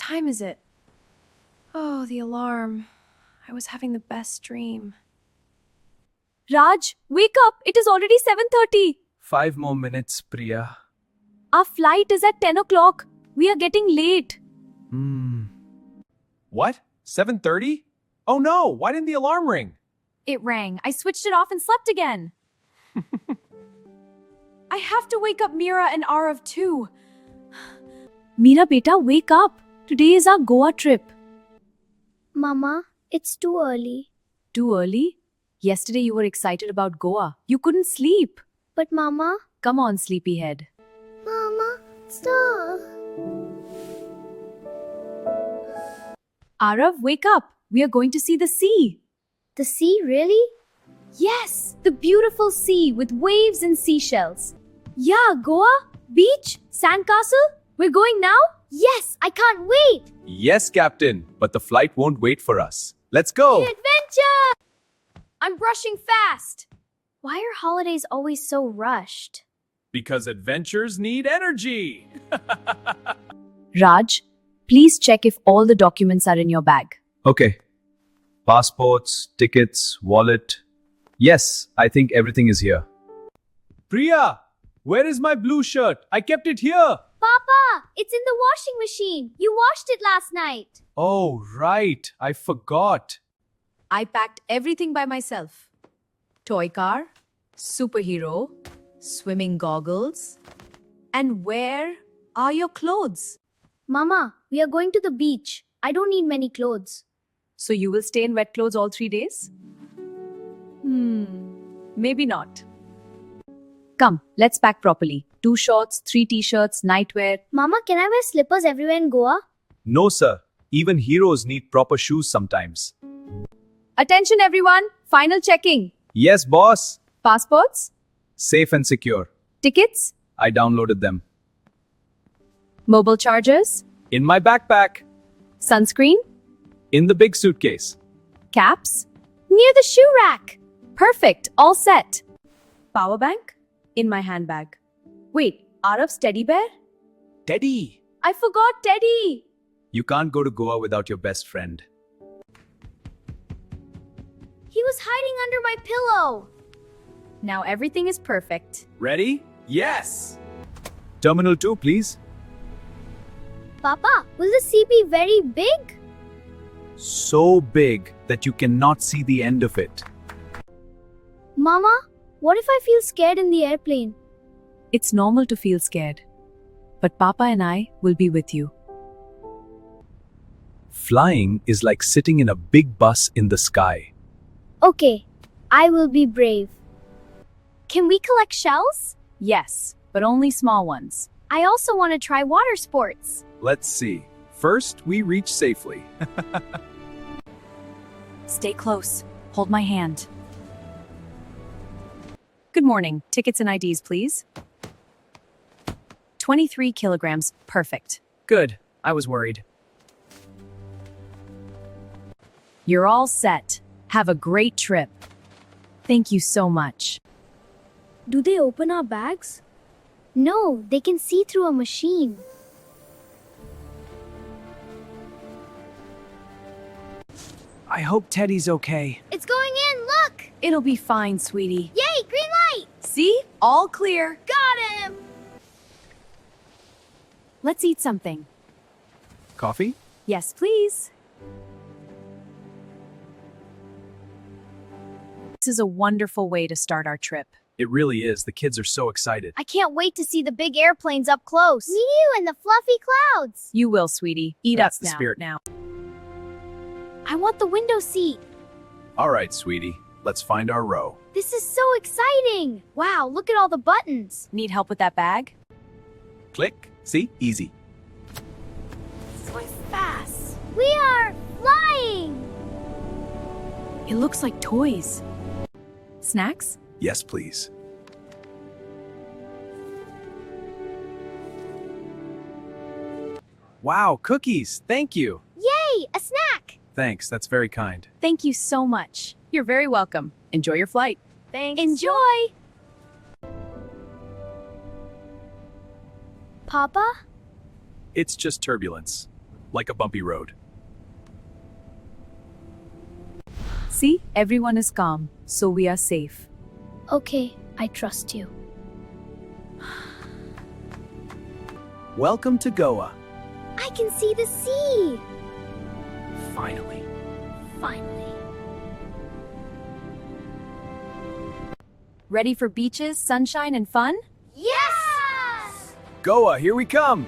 time is it? Oh, the alarm. I was having the best dream. Raj, wake up! It is already 7:30. 5 more minutes, Priya. Our flight is at 10 o'clock. We are getting late. What? 7:30? Oh no, why didn't the alarm ring? It rang. I switched it off and slept again. I have to wake up Mira and Aarav too. Mira beta, wake up. Today is our Goa trip. Mama, it's too early. Too early? Yesterday you were excited about Goa. You couldn't sleep. But Mama, Come on, sleepyhead. Mama, stop. Aarav, wake up. We are going to see the sea. The sea, really? Yes, the beautiful sea with waves and seashells. Yeah, Goa, beach, sandcastle. We're going now? Yes, I can't wait. Yes, Captain, but the flight won't wait for us. Let's go! Adventure! I'm brushing fast. Why are holidays always so rushed? Because adventures need energy! Raj, please check if all the documents are in your bag. Okay. Passports, tickets, wallet. Yes, I think everything is here. Priya, where is my blue shirt? I kept it here. Papa, it's in the washing machine. You washed it last night. Oh, right. I forgot. I packed everything by myself. Toy car, superhero, swimming goggles. And where are your clothes? Mama, we are going to the beach. I don't need many clothes. So you will stay in wet clothes all 3 days? Maybe not. Come, let's pack properly. 2 shorts, 3 t-shirts, nightwear. Mama, can I wear slippers everywhere in Goa? No, sir. Even heroes need proper shoes sometimes. Attention everyone, final checking. Yes, boss. Passports, Safe and secure. tickets, I downloaded them. mobile chargers, In my backpack. sunscreen, In the big suitcase. caps, near the shoe rack. Perfect, all set. Power bank, in my handbag. Wait, Aarav's teddy bear? Teddy! I forgot Teddy. You can't go to Goa without your best friend. He was hiding under my pillow. Now everything is perfect. Ready? Yes! Terminal 2, please. Papa, will the sea be very big? So big that you cannot see the end of it. Mama, what if I feel scared in the airplane? It's normal to feel scared. But Papa and I will be with you. Flying is like sitting in a big bus in the sky. Okay, I will be brave. Can we collect shells? Yes, but only small ones. I also want to try water sports. Let's see. First, we reach safely. Stay close. Hold my hand. Good morning. Tickets and IDs, please. 23 kilograms. Perfect. Good. I was worried. You're all set. Have a great trip. Thank you so much. Do they open our bags? No, they can see through a machine. I hope Teddy's okay. It's going in, look! It'll be fine, sweetie. Yay, green light! See? All clear. Got him! Let's eat something. Coffee? Yes, please. This is a wonderful way to start our trip. It really is. The kids are so excited. I can't wait to see the big airplanes up close. Me too, and the fluffy clouds. You will, sweetie. Eat That's up the now. spirit. Now. I want the window seat. All right, sweetie. Let's find our row. This is so exciting. Wow, look at all the buttons. Need help with that bag? Click. See? Easy. So fast. We are flying. It looks like toys. Snacks? Yes, please. Wow, cookies. Thank you. Yay, a snack. Thanks. That's very kind. Thank you so much. You're very welcome. Enjoy your flight. Thanks. Enjoy. Papa? It's just turbulence. like a bumpy road. See, everyone is calm, so we are safe. Okay, I trust you. Welcome to Goa. I can see the sea! Finally. Finally. Ready for beaches, sunshine, and fun? Yes! Goa, here we come!